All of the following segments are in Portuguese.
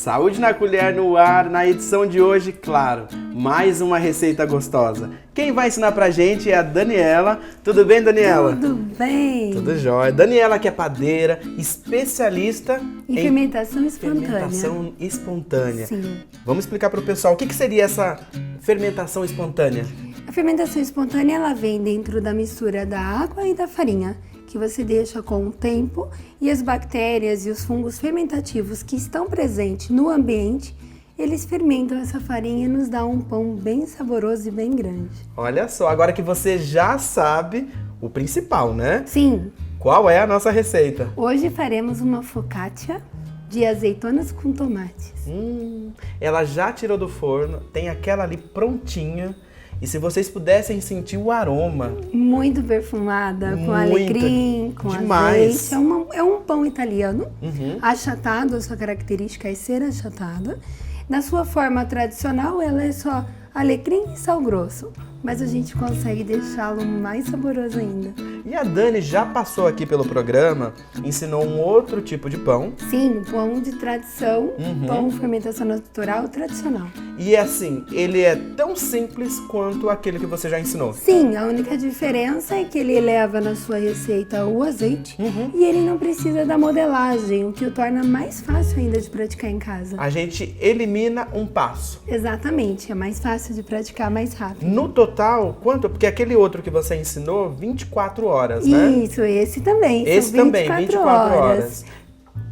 Saúde na Colher no ar, na edição de hoje, claro, mais uma receita gostosa. Quem vai ensinar pra gente é a Daniela. Tudo bem, Daniela? Tudo bem. Tudo jóia. Daniela que é padeira, especialista em fermentação espontânea. Fermentação espontânea. Sim. Vamos explicar pro pessoal o que seria essa fermentação espontânea? A fermentação espontânea, ela vem dentro da mistura da água e da farinha, que você deixa com o tempo e as bactérias e os fungos fermentativos que estão presentes no ambiente, eles fermentam essa farinha e nos dá um pão bem saboroso e bem grande. Olha só, agora que você já sabe o principal, né? Sim. Qual é a nossa receita? Hoje faremos uma focaccia de azeitonas com tomates. Ela já tirou do forno, tem aquela ali prontinha. E se vocês pudessem sentir o aroma... Muito perfumada, com alecrim, com demais. azeite. É um pão italiano, achatado, a sua característica é ser achatada. Na sua forma tradicional, ela é só alecrim e sal grosso. Mas a gente consegue deixá-lo mais saboroso ainda. E a Dani já passou aqui pelo programa, ensinou um outro tipo de pão. Sim, pão de tradição, pão fermentação natural tradicional. E assim, ele é tão simples quanto aquele que você já ensinou. Sim, a única diferença é que ele leva na sua receita o azeite e ele não precisa da modelagem, o que o torna mais fácil ainda de praticar em casa. A gente elimina um passo. Exatamente, é mais fácil de praticar, mais rápido. No total, quanto? Porque aquele outro que você ensinou, 24 horas, né? Isso, esse também. Esse são também, 24 horas.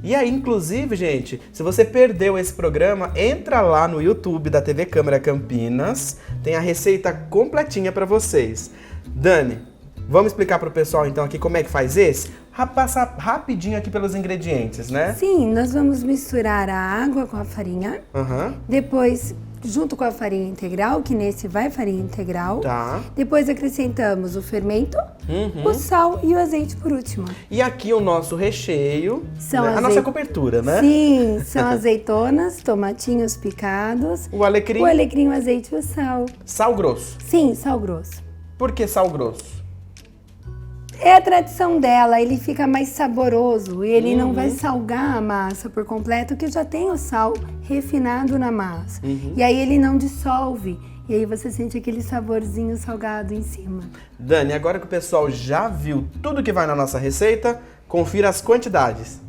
E aí, inclusive, gente, se você perdeu esse programa, entra lá no YouTube da TV Câmara Campinas, tem a receita completinha para vocês. Dani, vamos explicar para o pessoal então aqui como é que faz esse? Passar rapidinho aqui pelos ingredientes, né? Sim, nós vamos misturar a água com a farinha, depois junto com a farinha integral, que nesse vai farinha integral. Tá. Depois acrescentamos o fermento, o sal e o azeite por último. E aqui o nosso recheio, São a nossa cobertura, né? Sim, são azeitonas, tomatinhos picados, o alecrim, o azeite e o sal. Sal grosso. Sim, sal grosso. Por que sal grosso? É a tradição dela, ele fica mais saboroso e ele não vai salgar a massa por completo, que já tem o sal refinado na massa. E aí ele não dissolve, e aí você sente aquele saborzinho salgado em cima. Dani, agora que o pessoal já viu tudo que vai na nossa receita, confira as quantidades.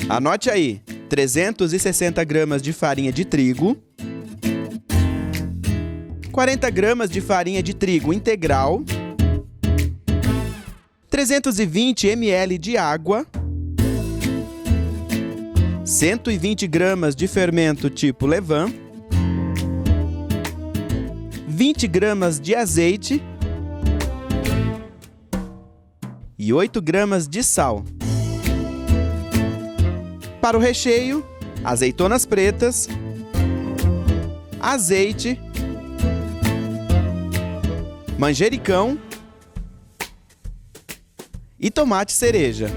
Anote aí, 360 gramas de farinha de trigo, 40 gramas de farinha de trigo integral, 320 ml de água, 120 gramas de fermento tipo levain, 20 gramas de azeite e 8 gramas de sal. Para o recheio, azeitonas pretas, azeite, manjericão e tomate cereja.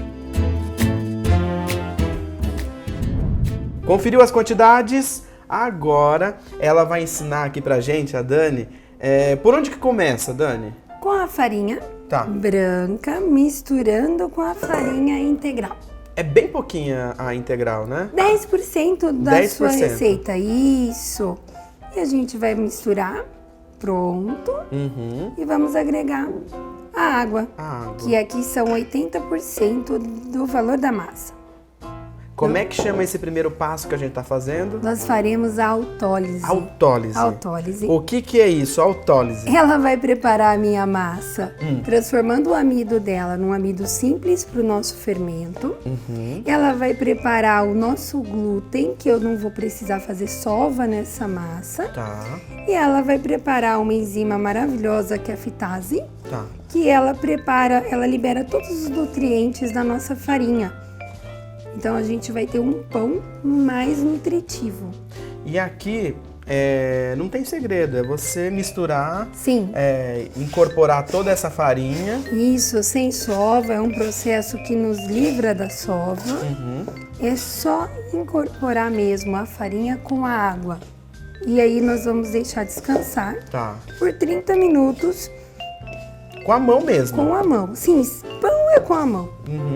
Conferiu as quantidades? Agora ela vai ensinar aqui pra gente, a Dani. Por onde que começa, Dani? Com a farinha branca, misturando com a farinha integral. É bem pouquinha a integral, né? 10% da sua receita, isso. E a gente vai misturar, pronto. E vamos agregar a água, que aqui são 80% do valor da massa. Como é que chama esse primeiro passo que a gente está fazendo? Nós faremos a autólise. Autólise. Autólise. O que é isso, autólise? Ela vai preparar a minha massa, transformando o amido dela num amido simples para o nosso fermento. Ela vai preparar o nosso glúten, que eu não vou precisar fazer sova nessa massa. Tá. E ela vai preparar uma enzima maravilhosa que é a fitase, que ela libera todos os nutrientes da nossa farinha. Então a gente vai ter um pão mais nutritivo. E aqui não tem segredo, é você misturar, Sim. Incorporar toda essa farinha. Isso, sem sova, é um processo que nos livra da sova. É só incorporar mesmo a farinha com a água. E aí nós vamos deixar descansar por 30 minutos. Com a mão mesmo? Com a mão. Sim, pão mistura com a mão,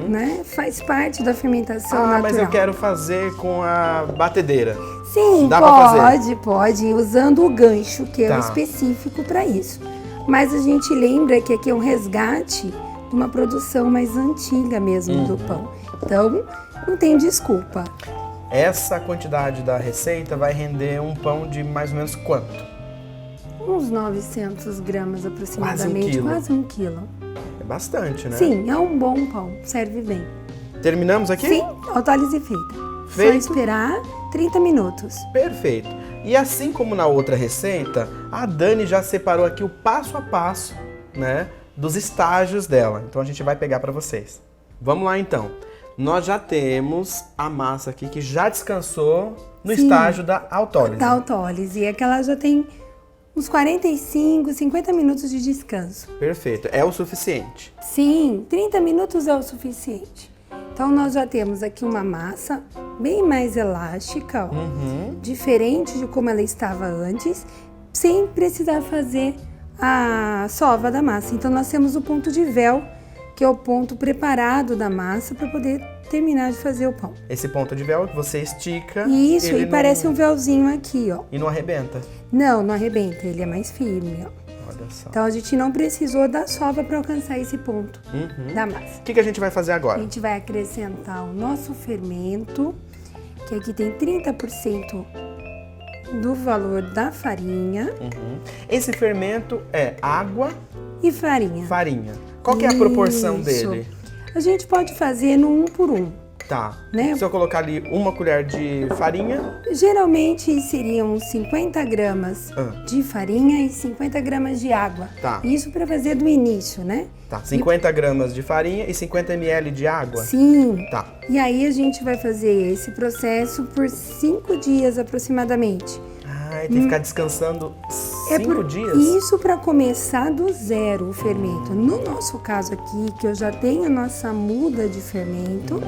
né? Faz parte da fermentação natural. Mas eu quero fazer com a batedeira. Sim, Dá pra fazer? pode, usando o gancho, que é Tá. o específico para isso. Mas a gente lembra que aqui é um resgate de uma produção mais antiga mesmo do pão. Então, não tem desculpa. Essa quantidade da receita vai render um pão de mais ou menos quanto? Uns 900 gramas aproximadamente, Quase 1 quilo. quase 1 quilo. É bastante, né? Sim, é um bom pão, serve bem. Terminamos aqui? Sim, autólise feita. Feito. Só esperar 30 minutos. Perfeito. E assim como na outra receita, a Dani já separou aqui o passo a passo, né, dos estágios dela. Então a gente vai pegar para vocês. Vamos lá então. Nós já temos a massa aqui que já descansou no estágio da autólise. Da autólise, é que ela já tem uns 45, 50 minutos de descanso. Perfeito. É o suficiente. Sim, 30 minutos é o suficiente. Então nós já temos aqui uma massa bem mais elástica, ó, diferente de como ela estava antes, sem precisar fazer a sova da massa. Então nós temos o ponto de véu, que é o ponto preparado da massa para poder terminar de fazer o pão. Esse ponto de véu que você estica. Isso, ele e parece um véuzinho aqui, ó. E não arrebenta. Não arrebenta, ele é mais firme, ó. Olha só. Então a gente não precisou da sova para alcançar esse ponto da massa. O que a gente vai fazer A agora? gente vai acrescentar o nosso fermento, que aqui tem 30% do valor da farinha Esse fermento é água, e farinha. farinha. Qual que é a proporção Isso. dele? A gente pode fazer no 1 por 1. Tá. Né? Se eu colocar ali 1 colher de farinha, Geralmente seriam 50 gramas Ah. de farinha e 50 gramas de água. Tá. Isso para fazer do início, né? tá, 50 gramas de farinha e 50 ml de água? Sim. Tá. E aí a gente vai fazer esse processo por 5 dias aproximadamente. Ai, tem que ficar descansando 5 dias? Isso para começar do zero o fermento. No nosso caso aqui, que eu já tenho a nossa muda de fermento,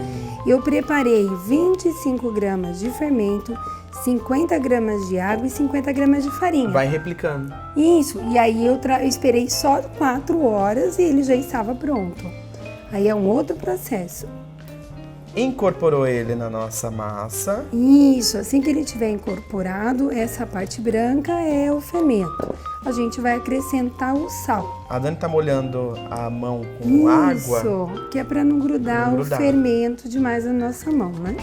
eu preparei 25 gramas de fermento, 50 gramas de água e 50 gramas de farinha. Vai replicando. Isso, e aí eu esperei só 4 horas e ele já estava pronto. Aí é um outro processo. Incorporou ele na nossa massa. Isso, assim que ele tiver incorporado, essa parte branca é o fermento. A gente vai acrescentar o sal. A Dani tá molhando a mão com água. Isso, que é para não grudar Não o grudar. fermento demais na nossa mão, né?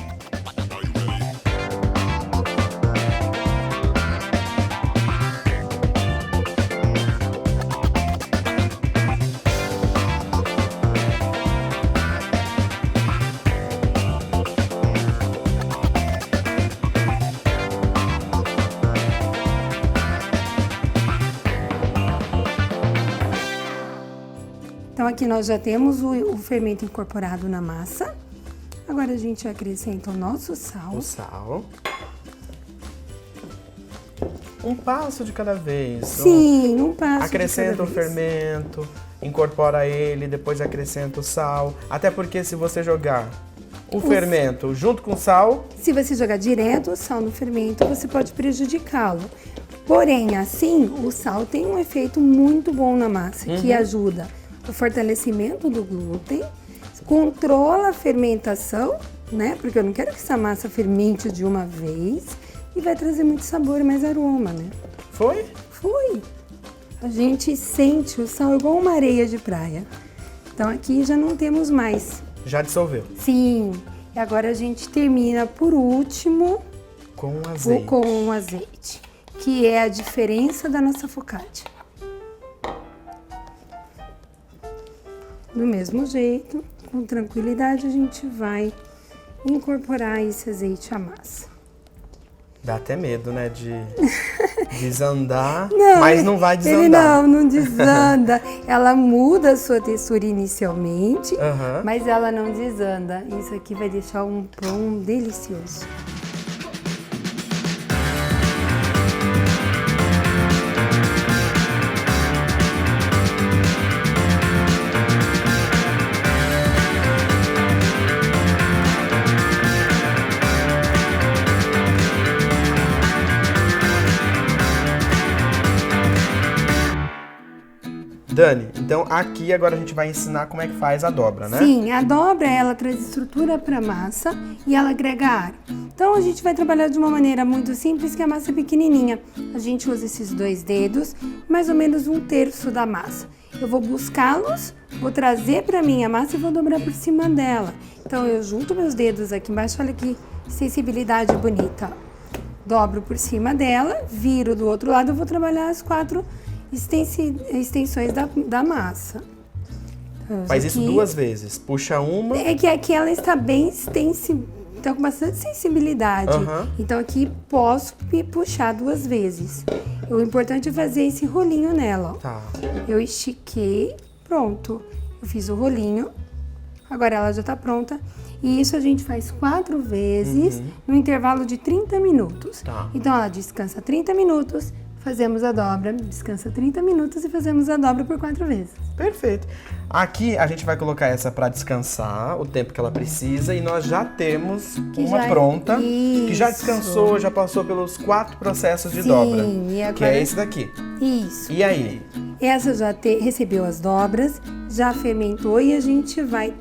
Então aqui nós já temos o fermento incorporado na massa. Agora a gente acrescenta o nosso sal. O sal. Um passo de cada vez. Sim, um passo Acrescenta de o cada vez. fermento, incorpora ele, depois acrescenta o sal. Até porque se você jogar o fermento junto com o sal, Se você jogar direto o sal no fermento, você pode prejudicá-lo. Porém, assim, o sal tem um efeito muito bom na massa, que ajuda o fortalecimento do glúten, controla a fermentação, né? Porque eu não quero que essa massa fermente de uma vez e vai trazer muito sabor e mais aroma, né? foi? Foi. A gente sente o sal igual uma areia de praia. Então aqui já não temos mais. Já dissolveu. Sim. E agora a gente termina por último Com azeite. com o azeite, que é a diferença da nossa focaccia. Do mesmo jeito, com tranquilidade, a gente vai incorporar esse azeite à massa. Dá até medo, né, de desandar, Não, mas não vai ele desandar. não desanda. Ela muda a sua textura inicialmente, Aham. mas ela não desanda. Isso aqui vai deixar um pão delicioso. Dani, então aqui agora a gente vai ensinar como é que faz a dobra, né? Sim, a dobra, ela traz estrutura para a massa e ela agrega ar. Então, a gente vai trabalhar de uma maneira muito simples, que a massa é pequenininha. A gente usa esses 2 dedos, mais ou menos 1/3 da massa. Eu vou buscá-los, vou trazer para mim a massa e vou dobrar por cima dela. Então, eu junto meus dedos aqui embaixo, olha que sensibilidade bonita. Dobro por cima dela, viro do outro lado, eu vou trabalhar as 4 extensões da massa. Então, Faz isso 2 vezes. Puxa uma. É que aqui ela está bem extensa, está com bastante sensibilidade. Então aqui posso puxar 2 vezes. O importante é fazer esse rolinho nela, ó. Tá. Eu estiquei, pronto. Eu fiz o rolinho. Agora ela já está pronta. E isso a gente faz 4 vezes no intervalo de 30 minutos. Tá. Então ela descansa 30 minutos. Fazemos a dobra, descansa 30 minutos e fazemos a dobra por 4 vezes. Perfeito. Aqui a gente vai colocar essa para descansar, o tempo que ela precisa, e nós já temos uma pronta, que já descansou, já passou pelos 4 processos de dobra, e agora... que é esse daqui. Isso. E aí? Essa já recebeu as dobras, já fermentou e a gente vai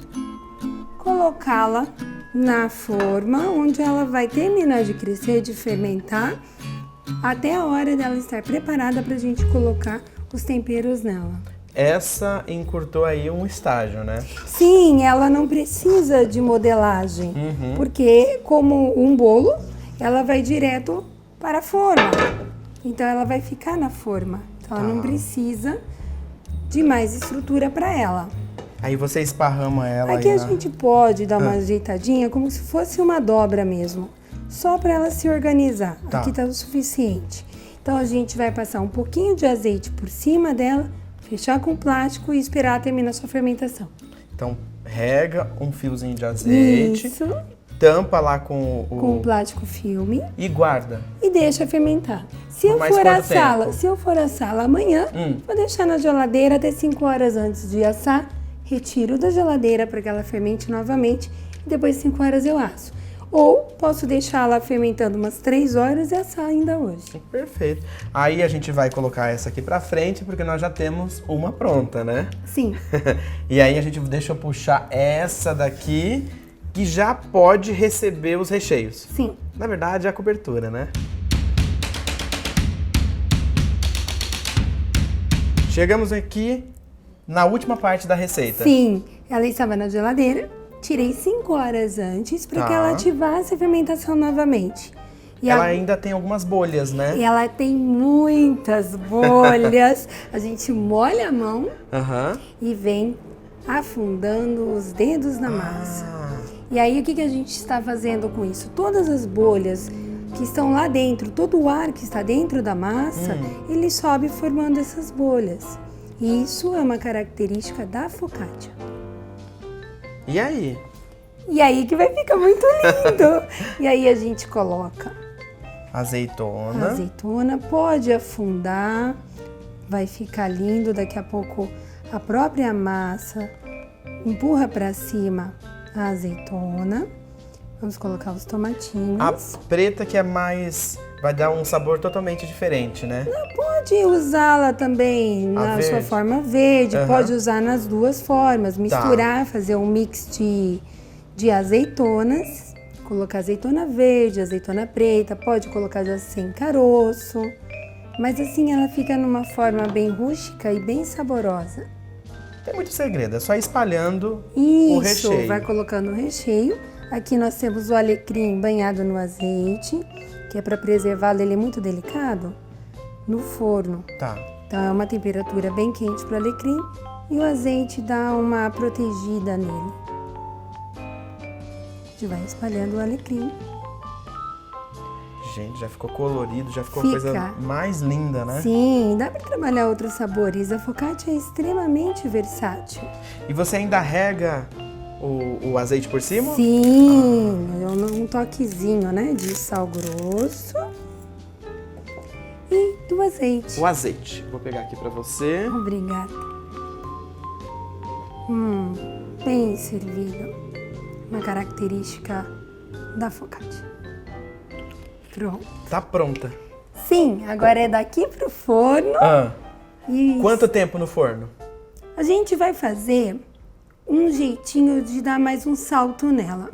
colocá-la na forma onde ela vai terminar de crescer, de fermentar, até a hora dela estar preparada para a gente colocar os temperos nela. Essa encurtou aí um estágio, né? Sim, ela não precisa de modelagem, porque como um bolo, ela vai direto para a forma. Então ela vai ficar na forma. Então ela não precisa de mais estrutura para ela. Aí você esparrama ela Aqui aí a gente pode dar uma ajeitadinha como se fosse uma dobra mesmo. Só para ela se organizar. Tá. Aqui tá o suficiente. Então a gente vai passar um pouquinho de azeite por cima dela, fechar com plástico e esperar terminar a sua fermentação. Então rega um fiozinho de azeite, Isso. tampa lá com Com plástico filme e guarda. e deixa fermentar. Se eu mais for quanto à sala, tempo? se eu for à sala amanhã, vou deixar na geladeira até 5 horas antes de assar, retiro da geladeira para que ela fermente novamente e depois de 5 horas eu asso. Ou posso deixá-la fermentando umas 3 horas e assar ainda hoje. Perfeito. Aí a gente vai colocar essa aqui pra frente, porque nós já temos uma pronta, né? Sim. E aí a gente deixa eu puxar essa daqui, que já pode receber os recheios. Sim. Na verdade, é a cobertura, né? Chegamos aqui na última parte da receita. Sim, ela estava na geladeira, tirei 5 horas antes para que ela ativasse a fermentação novamente. E ela ainda tem algumas bolhas, né? Ela tem muitas bolhas. A gente molha a mão e vem afundando os dedos na massa. E aí o que a gente está fazendo com isso? Todas as bolhas que estão lá dentro, todo o ar que está dentro da massa, ele sobe formando essas bolhas. E isso é uma característica da focaccia. E aí? E aí que vai ficar muito lindo. E aí a gente coloca azeitona. Azeitona, pode afundar, vai ficar lindo. Daqui a pouco a própria massa empurra para cima a azeitona. Vamos colocar os tomatinhos. A preta que é mais... vai dar um sabor totalmente diferente, né? Pode usá-la também na sua forma verde, pode usar nas duas formas, misturar, fazer um mix de azeitonas, colocar azeitona verde, azeitona preta, pode colocar já sem caroço, mas assim ela fica numa forma bem rústica e bem saborosa. Tem muito segredo, é só ir espalhando o recheio. Isso, vai colocando o recheio. Aqui nós temos o alecrim banhado no azeite, que é para preservá-lo, ele é muito delicado, no forno. Tá. Então é uma temperatura bem quente para o alecrim e o azeite dá uma protegida nele. A gente vai espalhando o alecrim. Gente, já ficou colorido, já ficou a coisa mais linda, né? Sim, dá para trabalhar outros sabores. A focaccia é extremamente versátil. E você ainda rega o azeite por cima? Sim, um toquezinho, né, de sal grosso e do azeite. O azeite. Vou pegar aqui pra você. Obrigada. Bem servido. Uma característica da focaccia. Pronto. Tá pronta. Sim, agora é daqui pro forno. Ah. Isso. Quanto tempo no forno? A gente vai fazer um jeitinho de dar mais um salto nela.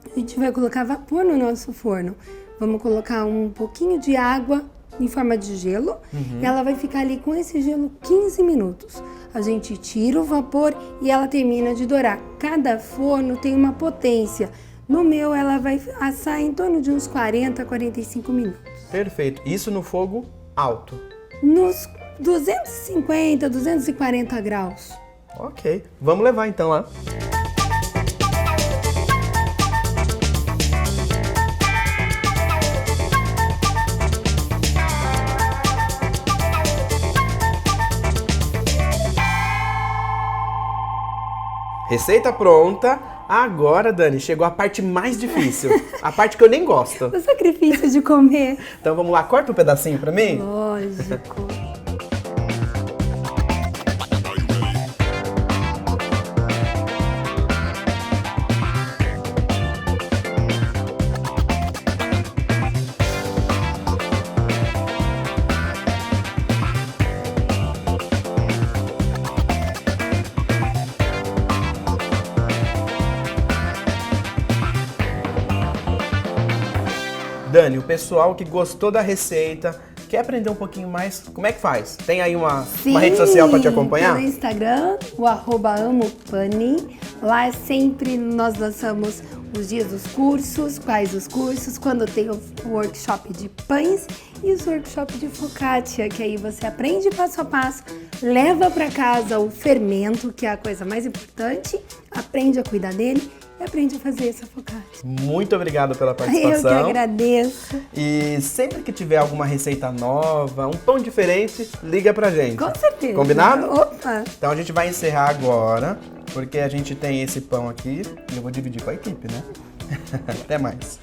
A gente vai colocar vapor no nosso forno. Vamos colocar um pouquinho de água em forma de gelo. E ela vai ficar ali com esse gelo 15 minutos. A gente tira o vapor e ela termina de dourar. Cada forno tem uma potência. No meu, ela vai assar em torno de uns 40 a 45 minutos. Perfeito. Isso no fogo alto. Nos 250, 240 graus. Ok. Vamos levar então lá. Receita pronta. Agora, Dani, chegou a parte mais difícil. A parte que eu nem gosto. O sacrifício de comer. Então vamos lá, corta um pedacinho pra mim? Lógico. Dani, o pessoal que gostou da receita, quer aprender um pouquinho mais, como é que faz? Tem aí uma rede social para te acompanhar? No Instagram, o @amopani. Lá sempre nós lançamos os dias dos cursos, quais os cursos, quando tem o workshop de pães e os workshop de focaccia, que aí você aprende passo a passo, leva para casa o fermento, que é a coisa mais importante, aprende a cuidar dele e aprende a fazer essa focaccia. Muito obrigado pela participação. Eu que agradeço. E sempre que tiver alguma receita nova, um pão diferente, liga pra gente. Com certeza. Combinado? Opa! Então a gente vai encerrar agora, porque a gente tem esse pão aqui e eu vou dividir com a equipe, né? Até mais.